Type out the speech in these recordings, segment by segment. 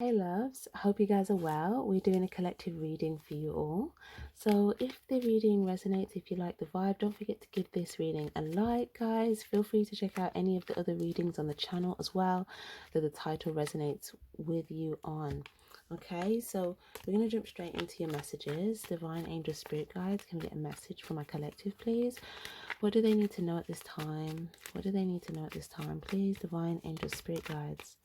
Hey loves, I hope you guys are well. We're doing a collective reading for you all. So if the reading resonates, if you like the vibe, don't forget to give this reading a like, guys. Feel free to check out any of the other readings on the channel as well that the title resonates with you on. Okay, so we're going to jump straight into your messages. Divine Angel Spirit Guides, can we get a message for my collective, please? What do they need to know at this time? What do they need to know at this time, please? Divine Angel Spirit Guides.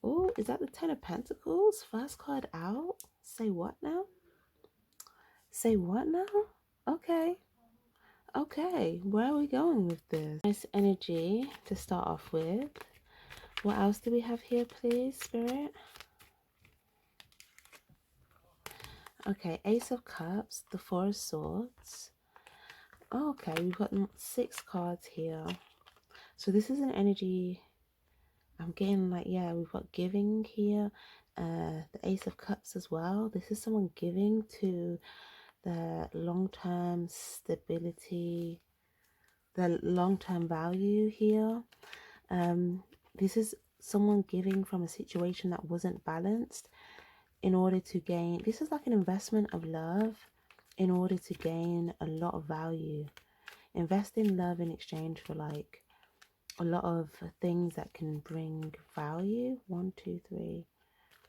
Oh, is that the Ten of Pentacles? First card out. Say what now? Say what now? Okay. Okay. Where are we going with this? Nice energy to start off with. What else do we have here, please, Spirit? Okay. Ace of Cups. The Four of Swords. Oh, okay. We've got 6 cards here. So this is an energy... I'm getting like, yeah, we've got giving here. The Ace of Cups as well. This is someone giving to the long-term stability, the long-term value here. This is someone giving from a situation that wasn't balanced in order to gain. This is like an investment of love in order to gain a lot of value. Invest in love in exchange for like a lot of things that can bring value. 1, 2, 3.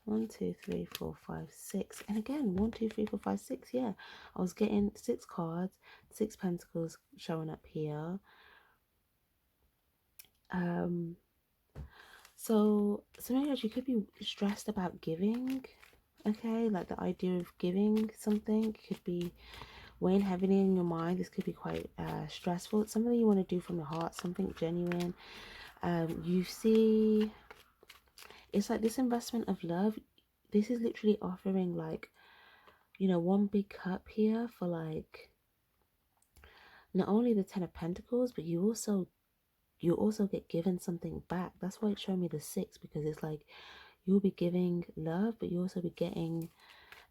1, 2, 3, 4, 5, 6. And again, 1, 2, 3, 4, 5, 6. Yeah, I was getting 6 cards, 6 pentacles showing up here. So sometimes you could be stressed about giving. Okay, like the idea of giving something could be weighing heavily in your mind. This could be quite stressful. It's something you want to do from your heart, something genuine. You see, it's like this investment of love. This is literally offering like, you know, one big cup here for like not only the Ten of Pentacles, but you also get given something back. That's why it's showing me the 6, because it's like you'll be giving love, but you also be getting,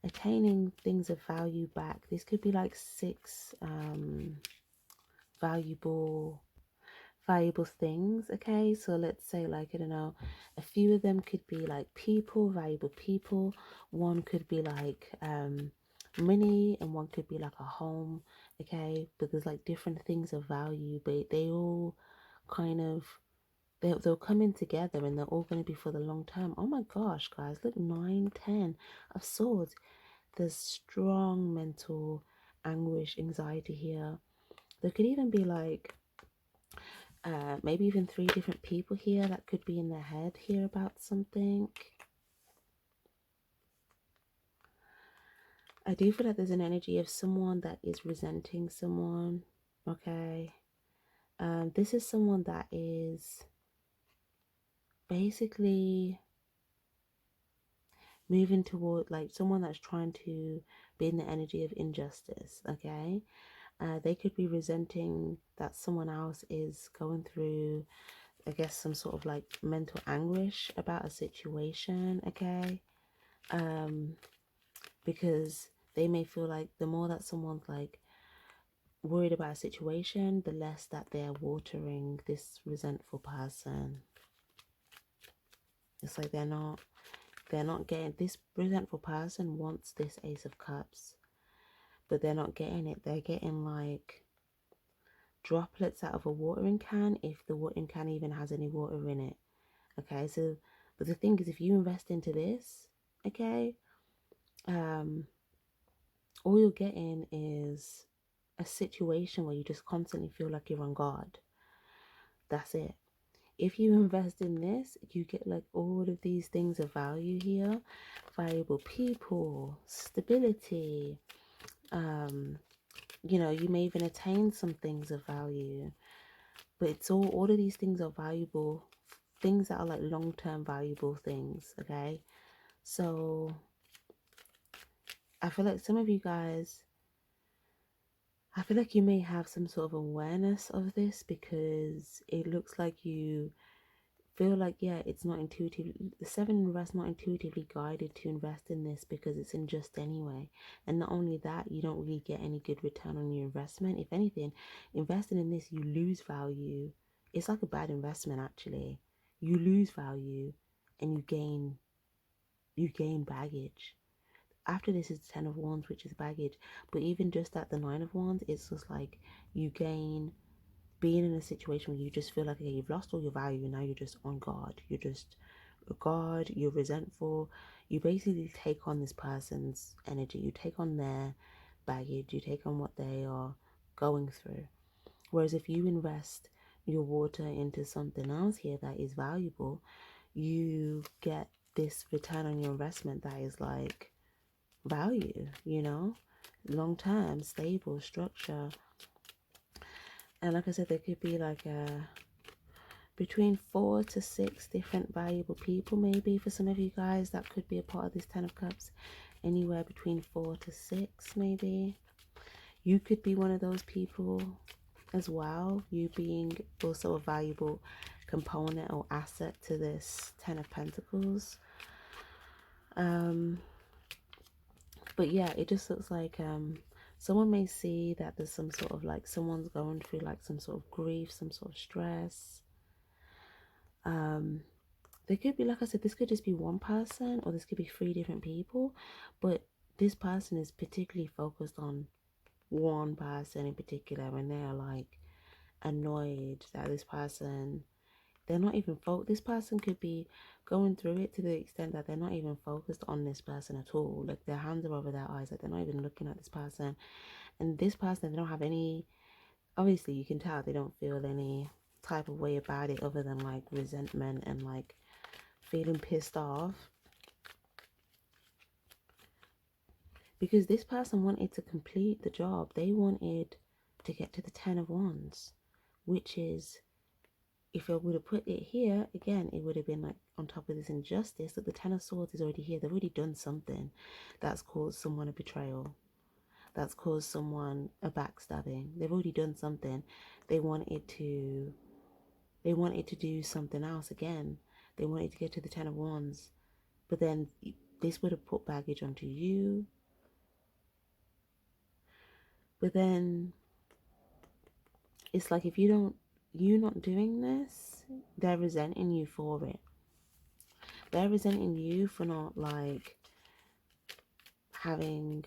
attaining things of value back. This could be like 6 valuable things. Okay, so let's say like, I don't know, a few of them could be like people, valuable people. One could be like money, and one could be like a home. Okay, but there's like different things of value, but they all kind of, they'll come in together, and they're all going to be for the long term. Oh my gosh, guys, look, 9, 10 of swords. There's strong mental anguish, anxiety here. There could even be like maybe even 3 different people here that could be in their head here about something. I do feel like there's an energy of someone that is resenting someone. Okay, this is someone that is basically moving toward like someone that's trying to be in the energy of injustice. Okay, they could be resenting that someone else is going through, I guess, some sort of like mental anguish about a situation. Okay, because they may feel like the more that someone's like worried about a situation, the less that they're watering this resentful person. It's like they're not getting, this resentful person wants this Ace of Cups, but they're not getting it. They're getting like droplets out of a watering can, if the watering can even has any water in it. Okay, so but the thing is, if you invest into this, okay, all you're getting is a situation where you just constantly feel like you're on guard. That's it. If you invest in this, you get like all of these things of value here. Valuable people, stability, you know, you may even attain some things of value, but it's all of these things are valuable, things that are like long-term valuable things. Okay, so I feel like some of you guys, I feel like you may have some sort of awareness of this, because it looks like you feel like, yeah, it's not intuitive. The 7 in reverse, not intuitively guided to invest in this because it's unjust anyway. And not only that, you don't really get any good return on your investment. If anything, investing in this, you lose value. It's like a bad investment, actually. You lose value and you gain you gain baggage. After this is 10 of Wands, which is baggage. But even just at the 9 of Wands, it's just like you gain being in a situation where you just feel like, okay, you've lost all your value and now you're just on guard. You're just guard, you're resentful. You basically take on this person's energy. You take on their baggage. You take on what they are going through. Whereas if you invest your water into something else here that is valuable, you get this return on your investment that is like value, you know, long term, stable structure. And like I said, there could be like between 4 to 6 different valuable people, maybe for some of you guys that could be a part of this 10 of Cups. Anywhere between 4 to 6, maybe. You could be one of those people as well, you being also a valuable component or asset to this 10 of Pentacles. But yeah, it just looks like someone may see that there's some sort of like someone's going through like some sort of grief, some sort of stress. There could be, like I said, this could just be one person or this could be 3 different people, but this person is particularly focused on one person in particular, and they're like annoyed that this person, they're not even this person could be going through it to the extent that they're not even focused on this person at all. Like their hands are over their eyes, like they're not even looking at this person. And this person, they don't have any, obviously you can tell they don't feel any type of way about it other than like resentment and like feeling pissed off. Because this person wanted to complete the job. They wanted to get to the 10 of Wands, which is, if I would have put it here, again, it would have been like on top of this injustice that the 10 of Swords is already here. They've already done something that's caused someone a betrayal, that's caused someone a backstabbing. They've already done something. They wanted to do something else again. They wanted to get to the 10 of Wands. But then this would have put baggage onto you. But then it's like if you're not doing this, they're resenting you for it. They're resenting you for not like having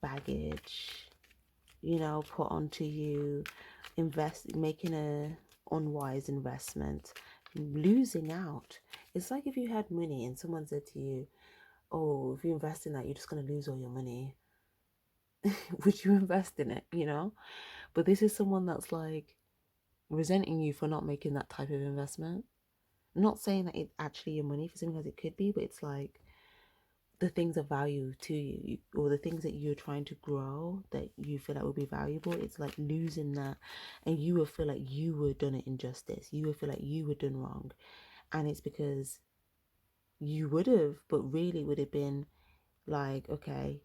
baggage, you know, put onto you, making a unwise investment, losing out. It's like if you had money and someone said to you, oh, if you invest in that, you're just going to lose all your money. Would you invest in it, you know? But this is someone that's like resenting you for not making that type of investment. I'm not saying that it's actually your money, for something as it could be, but it's like the things of value to you, or the things that you're trying to grow that you feel like will be valuable. It's like losing that, and you will feel like you were done it injustice. You will feel like you were done wrong, and it's because you would have, but really would have been like, okay,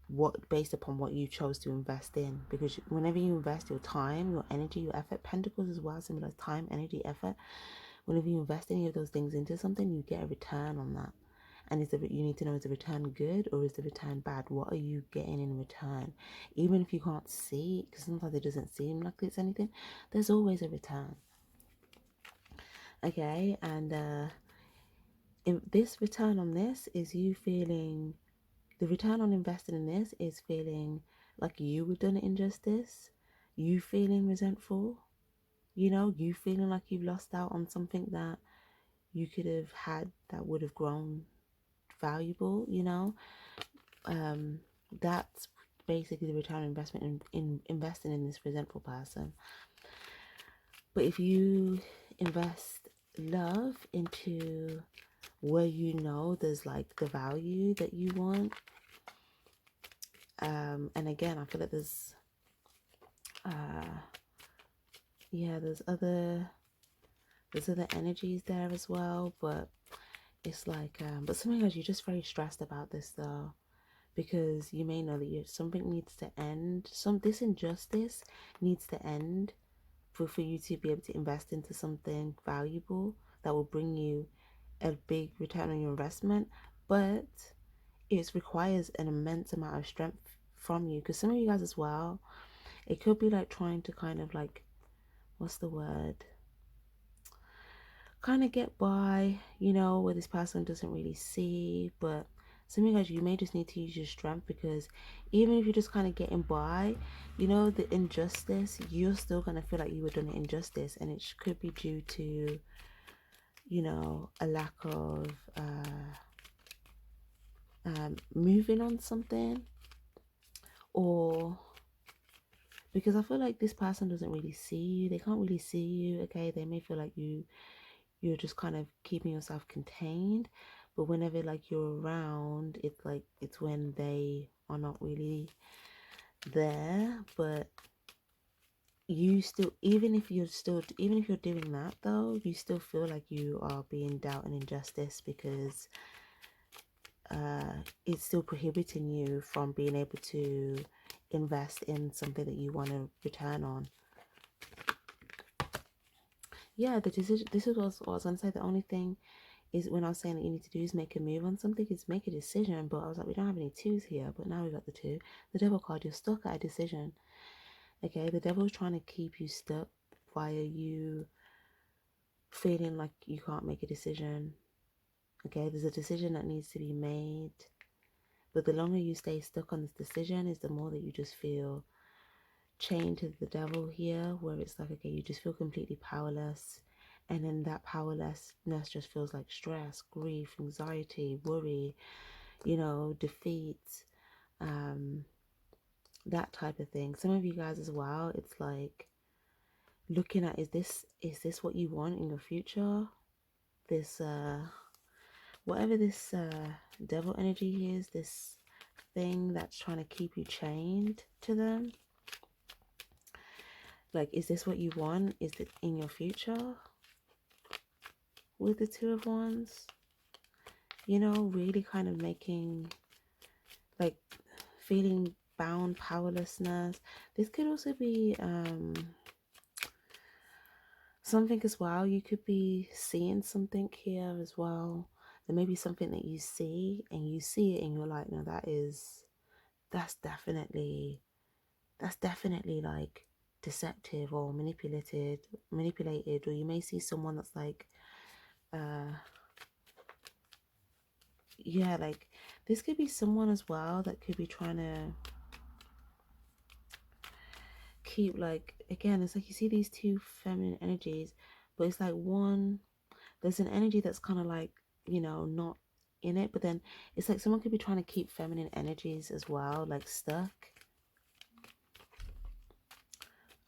what, based upon what you chose to invest in. Because whenever you invest your time, your energy, your effort, Pentacles as well symbolize time, energy, effort. Whenever you invest any of those things into something, you get a return on that. And you need to know, is the return good or is the return bad? What are you getting in return? Even if you can't see it, because sometimes it doesn't seem like it's anything, there's always a return. Okay, and this return on this is you feeling, the return on investing in this is feeling like you were done injustice, you feeling resentful, you know, you feeling like you've lost out on something that you could have had that would have grown valuable, you know. That's basically the return on investment in investing in this resentful person. But if you invest love into where you know there's like the value that you want, and again, I feel like there's yeah, there's other energies there as well, but it's like but sometimes you're just very stressed about this though, because you may know that something needs to end. This injustice needs to end for you to be able to invest into something valuable that will bring you a big return on your investment. But it requires an immense amount of strength from you, because some of you guys as well, it could be like trying to kind of like, what's the word, kind of get by, where this person doesn't really see. But some of you guys, you may just need to use your strength, because even if you're just kind of getting by, the injustice, you're still going to feel like you were done an injustice, and it could be due to, a lack of moving on something, or because I feel like this person doesn't really see you. They can't really see you, okay? They may feel like you're just kind of keeping yourself contained, but whenever like you're around, it's like it's when they are not really there. But you still, even if you're doing that though, you still feel like you are being dealt an injustice, because it's still prohibiting you from being able to invest in something that you want to return on. Yeah, the decision, this is what I was going to say. The only thing is, when I was saying that you need to do is make a move on something, is make a decision. But I was like, we don't have any twos here, but now we got the two. The devil card, you're stuck at a decision. Okay, the devil is trying to keep you stuck via you feeling like you can't make a decision. Okay, there's a decision that needs to be made, but the longer you stay stuck on this decision, is the more that you just feel chained to the devil here, where it's like, okay, you just feel completely powerless. And then that powerlessness just feels like stress, grief, anxiety, worry, defeat, that type of thing. Some of you guys as well, it's like looking at, is this what you want in your future? This whatever this devil energy is, this thing that's trying to keep you chained to them. Like, is this what you want? Is it in your future? With the Two of Wands, really kind of making, like, feeling bound, powerlessness. This could also be something as well. You could be seeing something here as well. There may be something that you see, and you see it and you're like, no, that's definitely like deceptive or manipulated, or you may see someone that's like yeah, like this could be someone as well that could be trying to keep, like, again, it's like you see these two feminine energies, but it's like there's an energy that's kind of like, not in it, but then it's like someone could be trying to keep feminine energies as well, like stuck.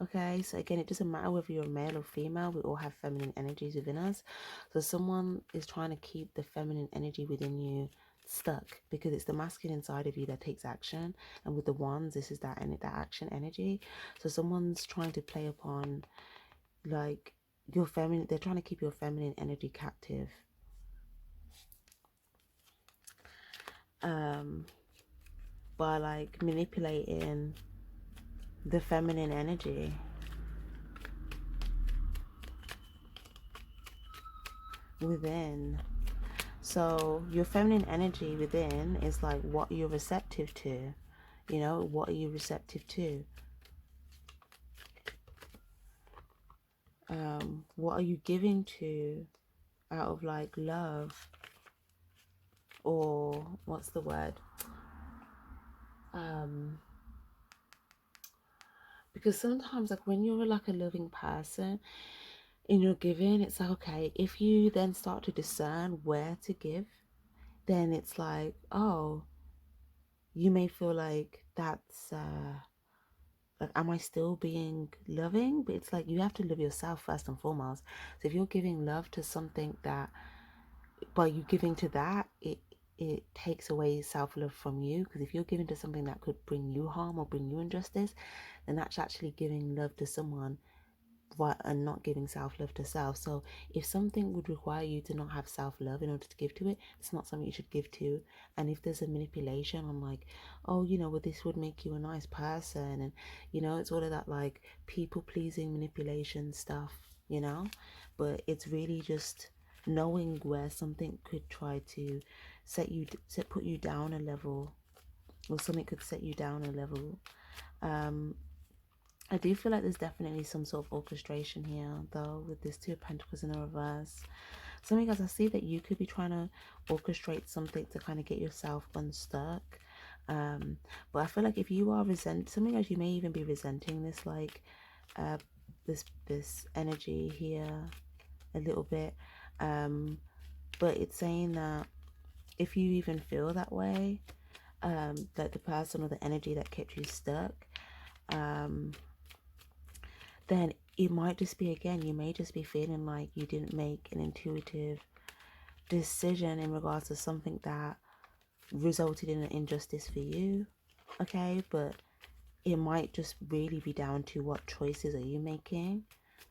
Okay, so again, it doesn't matter whether you're male or female, we all have feminine energies within us. So someone is trying to keep the feminine energy within you stuck, because it's the masculine side of you that takes action, and with the wands, this is that action energy. So someone's trying to play upon, like, your feminine, they're trying to keep your feminine energy captive, by like manipulating the feminine energy within. So your feminine energy within is like what you're receptive to. What are you receptive to? What are you giving to out of like love, or what's the word? Because sometimes, like, when you're like a loving person and you're giving, it's like, okay, if you then start to discern where to give, then it's like, oh, you may feel like that's like, am I still being loving? But it's like, you have to love yourself first and foremost. So if you're giving love to something that, by you giving to that, it takes away self-love from you. Because if you're giving to something that could bring you harm or bring you injustice, then that's actually giving love to someone, and not giving self-love to self. So if something would require you to not have self-love in order to give to it, it's not something you should give to. And if there's a manipulation on like, oh, well, this would make you a nice person, and it's all of that like people pleasing manipulation stuff, but it's really just knowing where something could try to put you down a level, or something could set you down a level. I do feel like there's definitely some sort of orchestration here, though, with this Two of Pentacles in the reverse. Some of you guys, I see that you could be trying to orchestrate something to kind of get yourself unstuck. But I feel like if you are some of you guys, you may even be resenting this, like, this energy here a little bit. But it's saying that if you even feel that way, like the person or the energy that kept you stuck, then it might just be, again, you may just be feeling like you didn't make an intuitive decision in regards to something that resulted in an injustice for you. Okay, but it might just really be down to what choices are you making.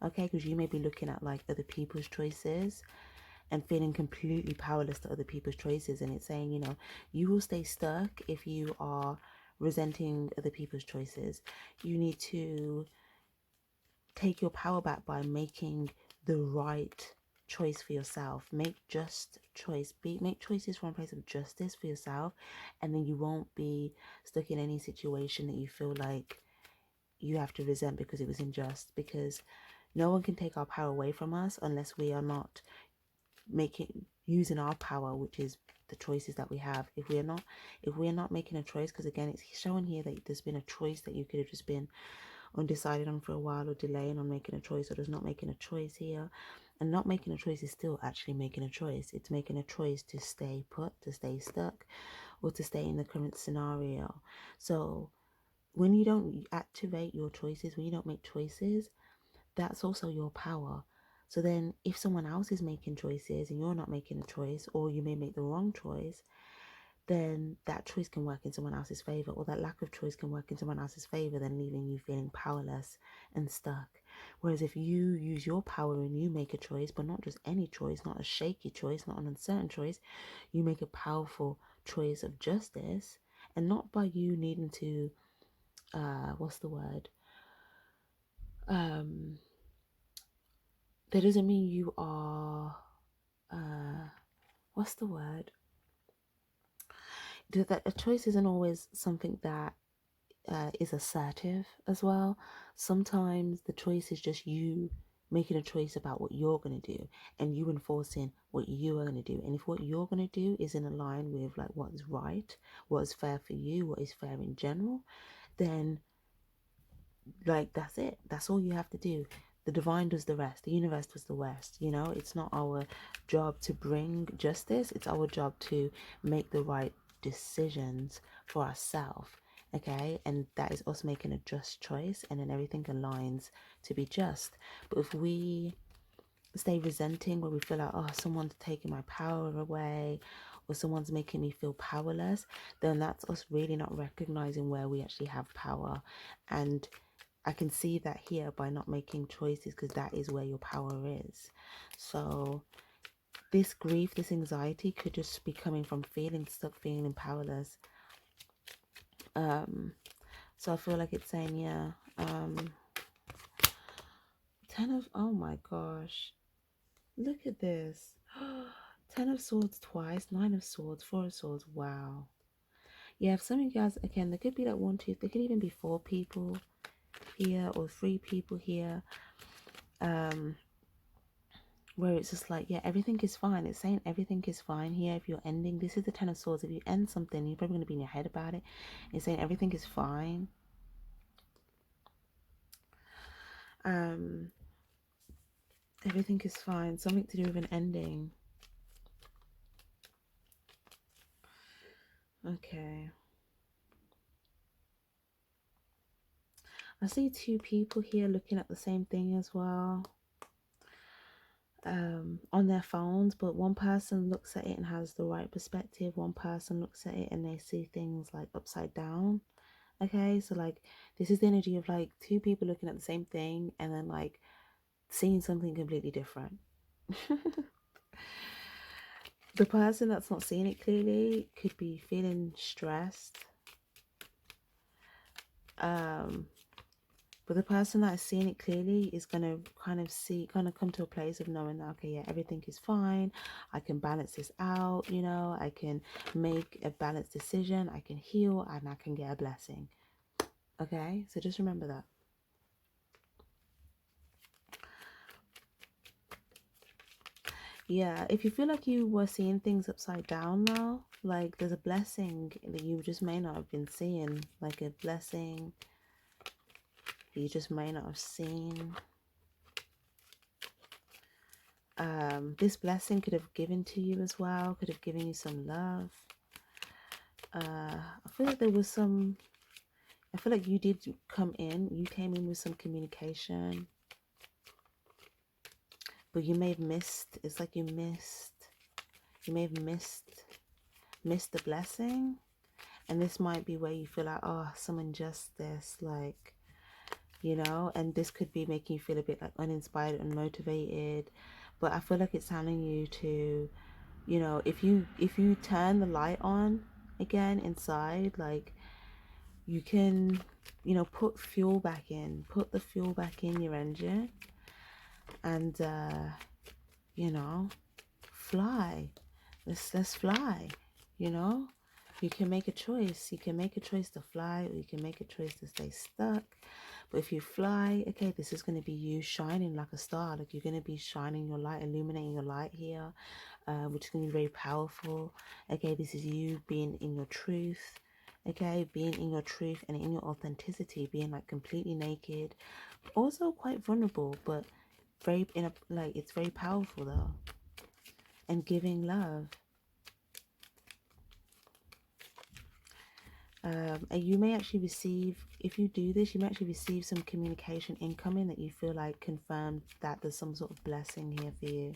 Okay, because you may be looking at like other people's choices and feeling completely powerless to other people's choices, and it's saying, you know, you will stay stuck if you are resenting other people's choices. You need to take your power back by making the right choice for yourself. Make just choice. Make choices from a place of justice for yourself, and then you won't be stuck in any situation that you feel like you have to resent because it was unjust. Because no one can take our power away from us unless we are not using our power, which is the choices that we have. If we're not making a choice, because again, it's showing here that there's been a choice that you could have just been undecided on for a while, or delaying on making a choice, or just not making a choice here. And not making a choice is still actually making a choice. It's making a choice to stay put, to stay stuck, or to stay in the current scenario. So when you don't activate your choices, when you don't make choices, that's also your power. So then if someone else is making choices and you're not making a choice, or you may make the wrong choice, then that choice can work in someone else's favor, or that lack of choice can work in someone else's favor, then leaving you feeling powerless and stuck. Whereas if you use your power and you make a choice, but not just any choice, not a shaky choice, not an uncertain choice, you make a powerful choice of justice, and not by you needing to, what's the word? That doesn't mean you are, what's the word? That a choice isn't always something that is assertive as well. Sometimes the choice is just you making a choice about what you're going to do, and you enforcing what you are going to do. And if what you're going to do is in line with like what is right, what is fair for you, what is fair in general, then like that's it. That's all you have to do. The divine does the rest. The universe does the rest. You know, it's not our job to bring justice. It's our job to make the right decisions for ourselves. Okay, and that is us making a just choice, and then everything aligns to be just. But if we stay resenting, where we feel like, oh, someone's taking my power away, or someone's making me feel powerless, then that's us really not recognizing where we actually have power. And I can see that here by not making choices, because that is where your power is. So this grief, this anxiety could just be coming from feeling stuck, feeling powerless. So I feel like it's saying, yeah, 10 of, oh my gosh, look at this. 10 of Swords twice, 9 of Swords, 4 of Swords, wow. Yeah, if some of you guys, again, there could be like 1, 2, there could even be 4 people here, or 3 people here. Where it's just like, yeah, everything is fine. It's saying everything is fine here. If you're ending, this is the 10 of Swords. If you end something, you're probably going to be in your head about it. It's saying everything is fine. Everything is fine. Something to do with an ending. Okay. I see 2 people here looking at the same thing as well. On their phones, but one person looks at it and has the right perspective. One person looks at it and they see things like upside down. Okay, so like this is the energy of like 2 people looking at the same thing and then like seeing something completely different. The person that's not seeing it clearly could be feeling stressed. But the person that is seeing it clearly is going to kind of come to a place of knowing that, okay, yeah, everything is fine. I can balance this out, you know, I can make a balanced decision, I can heal, and I can get a blessing. Okay, so just remember that. Yeah, if you feel like you were seeing things upside down now, like there's a blessing that you just may not have been seeing, like a blessing you just may not have seen. This blessing could have given to you as well, could have given you some love. I feel like there was some, I feel like you did come in, you came in with some communication, but you may have missed, it's like you may have missed the blessing. And this might be where you feel like, oh, some injustice, like, you know, and this could be making you feel a bit like uninspired, unmotivated. But I feel like it's telling you to, you know, if you turn the light on again inside, like you can, you know, put fuel back in, put the fuel back in your engine, and you know, fly. Let's fly, you know. You can make a choice. You can make a choice to fly, or you can make a choice to stay stuck. But if you fly, okay, this is going to be you shining like a star. Like you're going to be shining your light, illuminating your light here, which is going to be very powerful. Okay, this is you being in your truth. Okay, being in your truth and in your authenticity, being like completely naked, also quite vulnerable, but very in a like it's very powerful though, and giving love. And you may actually receive, if you do this, you may actually receive some communication incoming that you feel like confirmed that there's some sort of blessing here for you.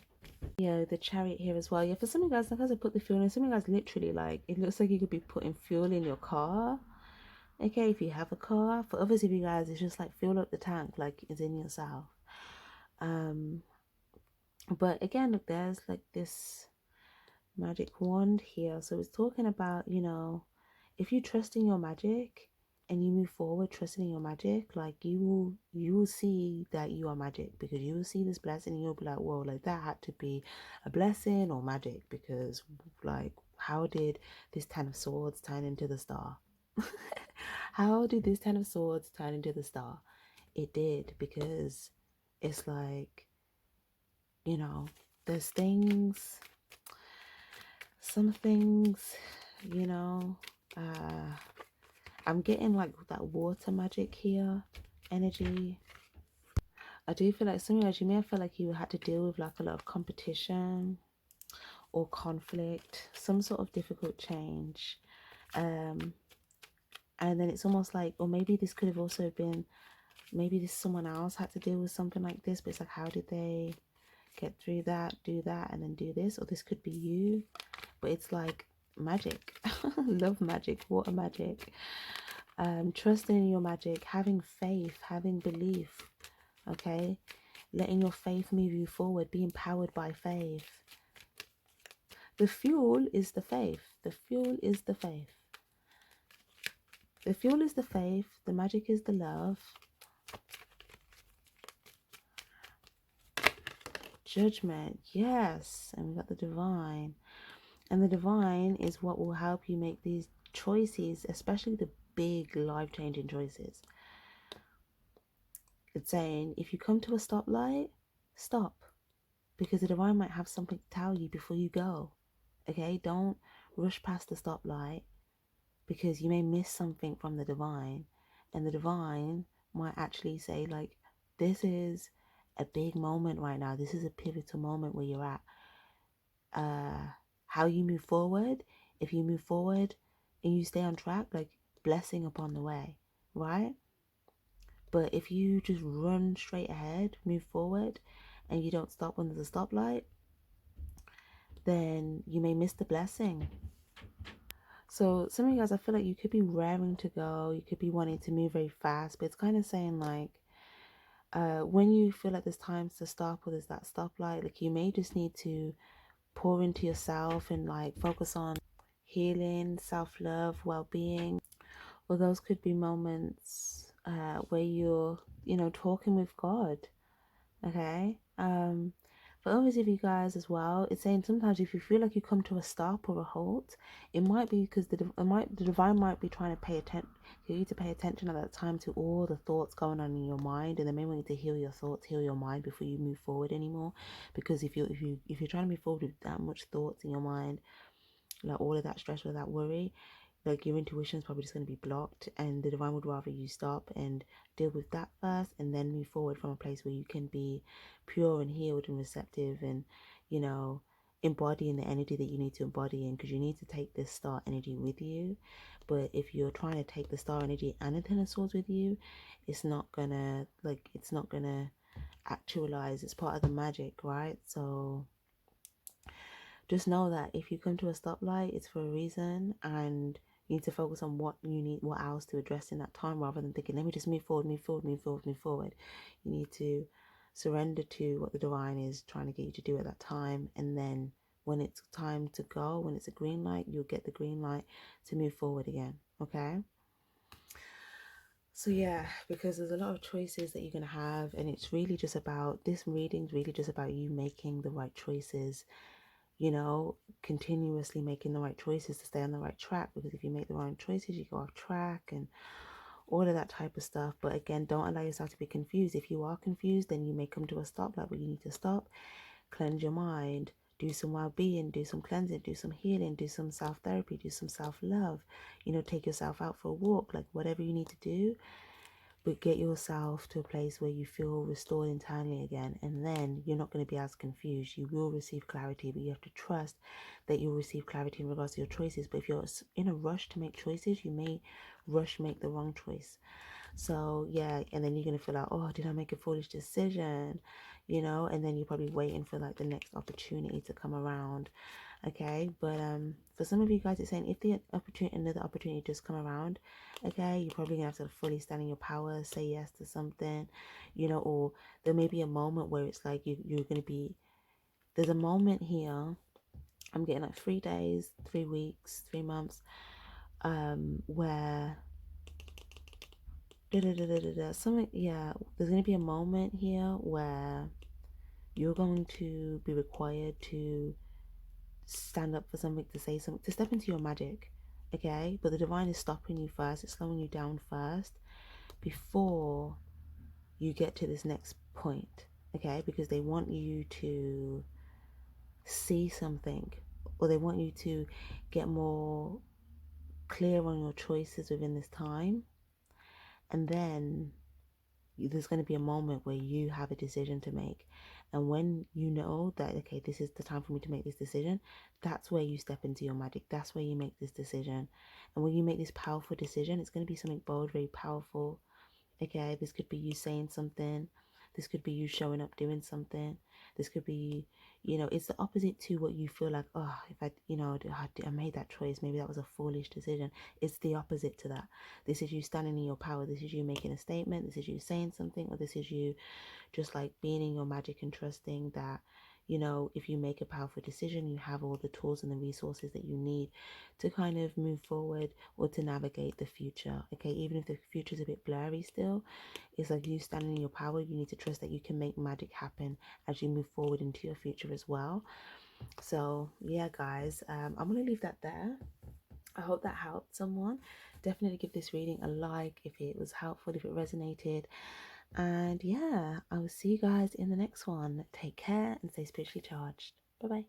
Yeah, the chariot here as well. Yeah, for some of you guys, like as I put the fuel in, some of you guys literally like, it looks like you could be putting fuel in your car. Okay, if you have a car. For others of you guys, it's just like fill up the tank, like it's in yourself. But again, look, there's like this magic wand here. So it's talking about, you know, if you trust in your magic and you move forward trusting in your magic, like you will see that you are magic, because you will see this blessing and you'll be like, whoa, like that had to be a blessing or magic, because like how did this 10 of swords turn into the star? How did this 10 of swords turn into the star? It did, because it's like, you know, there's things, some things, you know, I'm getting like that water magic here energy. I do feel like sometimes you may feel like you had to deal with like a lot of competition or conflict, some sort of difficult change. And then it's almost like, or maybe this could have also been, maybe this someone else had to deal with something like this, but it's like, how did they get through that, do that, and then do this? Or this could be you, but it's like magic. Love magic, water magic. Trusting in your magic, having faith, having belief, okay? Letting your faith move you forward, being powered by faith. The fuel is the faith. The fuel is the faith. The fuel is the faith. The magic is the love. Judgment, yes. And we've got the divine. And the divine is what will help you make these choices, especially the big life-changing choices. It's saying, if you come to a stoplight, stop. Because the divine might have something to tell you before you go. Okay, don't rush past the stoplight, because you may miss something from the divine, and the divine might actually say like, this is a big moment right now, this is a pivotal moment where you're at. How you move forward, if you move forward and you stay on track, like blessing upon the way, right? But if you just run straight ahead, move forward, and you don't stop when there's a stoplight, then you may miss the blessing. So some of you guys, I feel like you could be raring to go, you could be wanting to move very fast, but it's kind of saying like, when you feel like there's times to stop or there's that stoplight, like you may just need to pour into yourself and like focus on healing, self-love, well-being. Or those could be moments where you're, you know, talking with God, okay? For others of you guys as well, it's saying sometimes if you feel like you come to a stop or a halt, it might be because the divine might be trying to you to pay attention at that time to all the thoughts going on in your mind, and they may want you to heal your thoughts, heal your mind before you move forward anymore. Because if you're trying to move forward with that much thoughts in your mind, like all of that stress or that worry, like your intuition is probably just going to be blocked, and the divine would rather you stop and deal with that first and then move forward from a place where you can be pure and healed and receptive and, you know, embodying the energy that you need to embody in, because you need to take this star energy with you. But if you're trying to take the star energy and the Ten of Swords with you, it's not gonna actualize. It's part of the magic, right? So just know that if you come to a stoplight, it's for a reason, and you need to focus on what else to address in that time, rather than thinking, let me just move forward, move forward, move forward, move forward. You need to surrender to what the divine is trying to get you to do at that time, and then when it's time to go, when it's a green light, you'll get the green light to move forward again. Okay? So yeah, because there's a lot of choices that you're going to have, and it's really just about, this reading's really just about you making the right choices, you know, continuously making the right choices to stay on the right track. Because if you make the wrong choices, you go off track and all of that type of stuff. But again, don't allow yourself to be confused. If you are confused, then you may come to a stop, like where you need to stop, cleanse your mind, do some well-being, do some cleansing, do some healing, do some self-therapy, do some self-love, you know, take yourself out for a walk, like whatever you need to do. But get yourself to a place where you feel restored internally again, and then you're not going to be as confused. You will receive clarity, but you have to trust that you'll receive clarity in regards to your choices. But if you're in a rush to make choices, you may make the wrong choice. So yeah, and then you're going to feel like, oh, did I make a foolish decision, you know? And then you're probably waiting for like the next opportunity to come around. Okay, but for some of you guys, it's saying if another opportunity just come around, okay, you're probably gonna have to fully stand in your power, say yes to something, you know. Or there may be a moment where it's like you're gonna be, there's a moment here, I'm getting like 3 days, 3 weeks, 3 months, where something, yeah, there's gonna be a moment here where you're going to be required to stand up for something, to say something, to step into your magic. Okay, but the divine is stopping you first, it's slowing you down first before you get to this next point. Okay, because they want you to see something, or they want you to get more clear on your choices within this time. And then there's going to be a moment where you have a decision to make, and when you know that, okay, this is the time for me to make this decision, that's where you step into your magic. That's where you make this decision. And when you make this powerful decision, it's going to be something bold, very powerful. Okay, this could be you saying something, this could be you showing up doing something, this could be, you know, it's the opposite to what you feel like, oh, if I, you know, I made that choice, maybe that was a foolish decision. It's the opposite to that. This is you standing in your power. This is you making a statement. This is you saying something, or this is you just like being in your magic and trusting that, you know, if you make a powerful decision, you have all the tools and the resources that you need to kind of move forward or to navigate the future. Okay, even if the future is a bit blurry still, it's like you standing in your power. You need to trust that you can make magic happen as you move forward into your future as well. So yeah, guys, I'm gonna leave that there. I hope that helped someone. Definitely give this reading a like if it was helpful, if it resonated. And yeah, I will see you guys in the next one. Take care and stay spiritually charged. Bye bye.